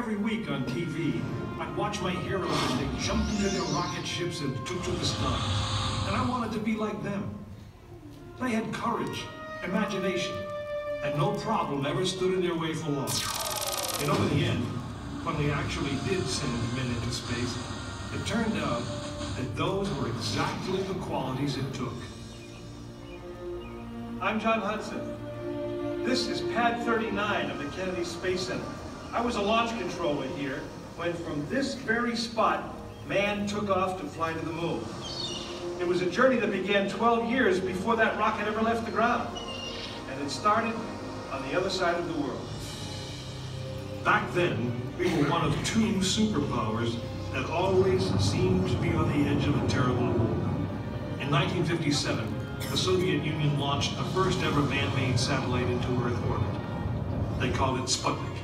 Every week on TV, I'd watch my heroes as they jumped into their rocket ships and took to the stars. And I wanted to be like them. They had courage, imagination, and no problem ever stood in their way for long. You know, in the end, when we actually did send men into space, it turned out that those were exactly the qualities it took. I'm John Hudson. This is Pad 39 of the Kennedy Space Center. I was a launch controller here when from this very spot, man took off to fly to the moon. It was a journey that began 12 years before that rocket ever left the ground. And it started on the other side of the world. Back then, we were one of two superpowers that always seemed to be on the edge of a terrible war. In 1957, the Soviet Union launched the first ever man-made satellite into Earth orbit. They called it Sputnik,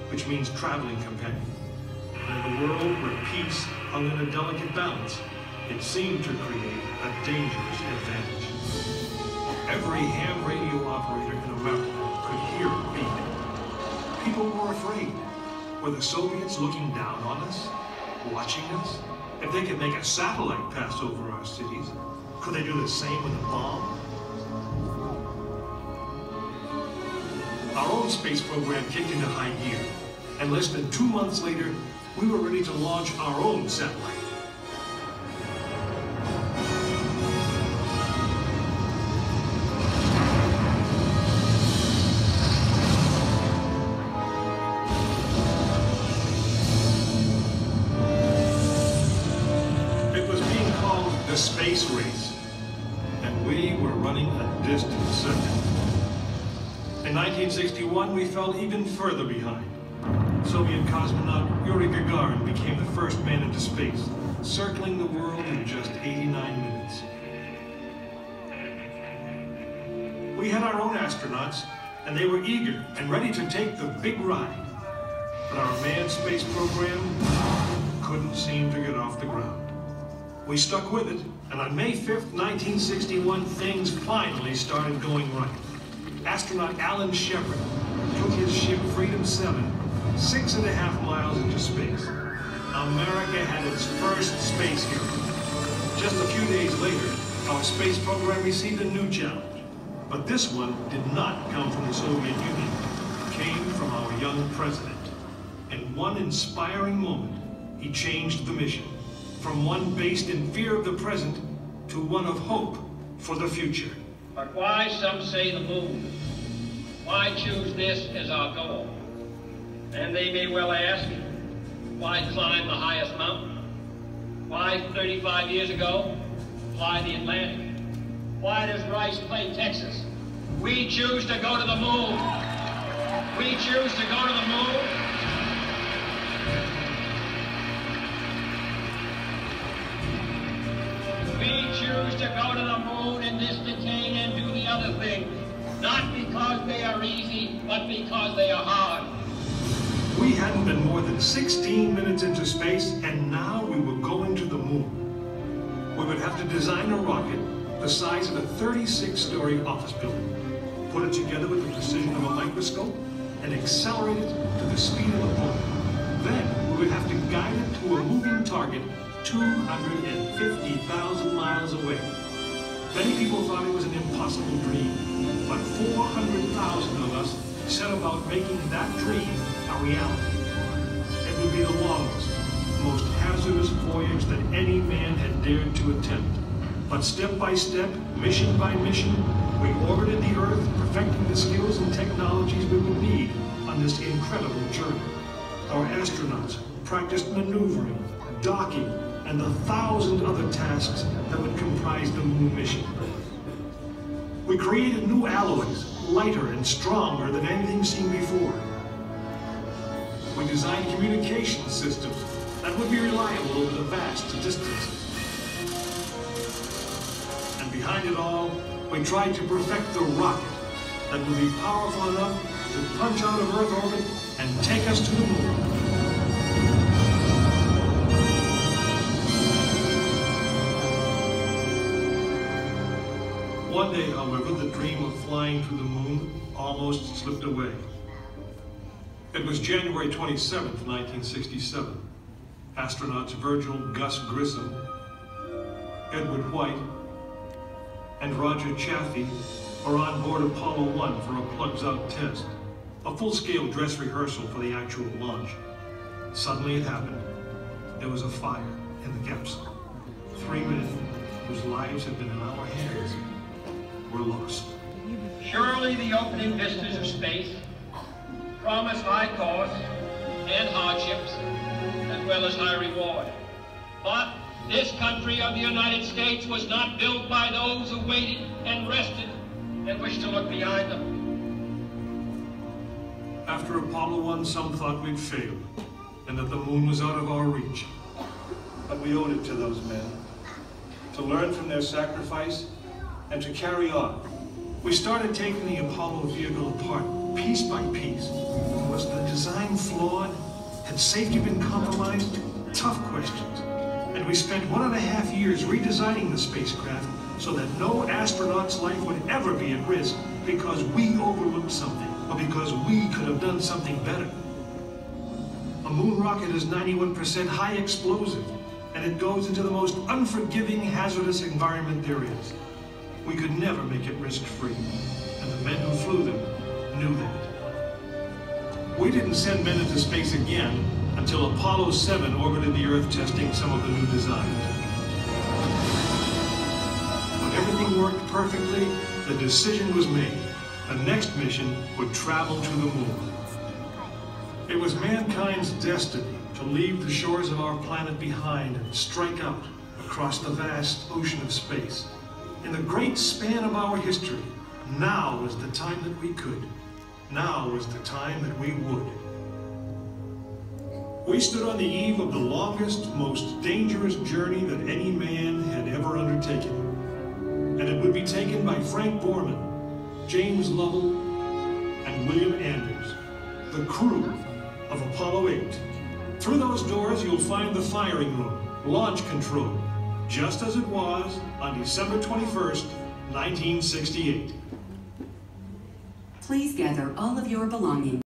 which means traveling companion. In a world where peace hung in a delicate balance, it seemed to create a dangerous advantage. Every ham radio operator in America could hear it beat. People were afraid. Were the Soviets looking down on us, watching us? If they could make a satellite pass over our cities, could they do the same with a bomb? Our own space program kicked into high gear, and less than 2 months later, we were ready to launch our own satellite. It was being called the space race, and we were running a distant second. In 1961, we fell even further behind. Soviet cosmonaut Yuri Gagarin became the first man into space, circling the world in just 89 minutes. We had our own astronauts, and they were eager and ready to take the big ride. But our manned space program couldn't seem to get off the ground. We stuck with it, and on May 5th, 1961, things finally started going right. Astronaut Alan Shepard took his ship Freedom 7 6.5 miles into space. America had its first space hero. Just a few days later, our space program received a new challenge. But this one did not come from the Soviet Union. It came from our young president. In one inspiring moment, he changed the mission from one based in fear of the present to one of hope for the future. But why, some say, the moon? Why choose this as our goal? And they may well ask, why climb the highest mountain? Why, 35 years ago, fly the Atlantic? Why does Rice play Texas? We choose to go to the moon. We choose to go to the moon. We choose to go to the moon in this decade and do the other thing. Not because they are easy, but because they are hard. We hadn't been more than 16 minutes into space, and now we were going to the moon. We would have to design a rocket the size of a 36-story office building, put it together with the precision of a microscope, and accelerate it to the speed of a bullet. Then we would have to guide it to a moving target 250,000 miles away. Many people thought it was an impossible dream, but 400,000 of us set about making that dream a reality. It would be the longest, most hazardous voyage that any man had dared to attempt. But step by step, mission by mission, we orbited the Earth, perfecting the skills and technologies we would need on this incredible journey. Our astronauts practiced maneuvering, docking, and the 1,000 other tasks that would comprise the moon mission. We created new alloys, lighter and stronger than anything seen before. We designed communication systems that would be reliable over the vast distances. And behind it all, we tried to perfect the rocket that would be powerful enough to punch out of Earth orbit and take us to the moon. One day, however, the dream of flying to the moon almost slipped away. It was January 27th, 1967. Astronauts Virgil Gus Grissom, Edward White, and Roger Chaffee are on board Apollo 1 for a plugs-out test, a full-scale dress rehearsal for the actual launch. Suddenly it happened. There was a fire in the capsule. 3 men whose lives had been in our hands were lost. Surely the opening vistas of space promise high costs and hardships, as well as high reward. But this country of the United States was not built by those who waited and rested and wished to look behind them. After Apollo 1, some thought we'd failed, and that the moon was out of our reach. But we owed it to those men to learn from their sacrifice and to carry on. We started taking the Apollo vehicle apart, piece by piece. Was the design flawed? Had safety been compromised? Tough questions. And we spent 1.5 years redesigning the spacecraft so that no astronaut's life would ever be at risk because we overlooked something, or because we could have done something better. A moon rocket is 91% high explosive, and it goes into the most unforgiving, hazardous environment there is. We could never make it risk-free, and the men who flew them knew that. We didn't send men into space again until Apollo 7 orbited the Earth, testing some of the new designs. When everything worked perfectly, the decision was made. The next mission would travel to the moon. It was mankind's destiny to leave the shores of our planet behind and strike out across the vast ocean of space. In the great span of our history, now was the time that we could. Now was the time that we would. We stood on the eve of the longest, most dangerous journey that any man had ever undertaken. And it would be taken by Frank Borman, James Lovell, and William Anders, the crew of Apollo 8. Through those doors, you'll find the firing room, launch control, just as it was on December 21st, 1968. Please gather all of your belongings.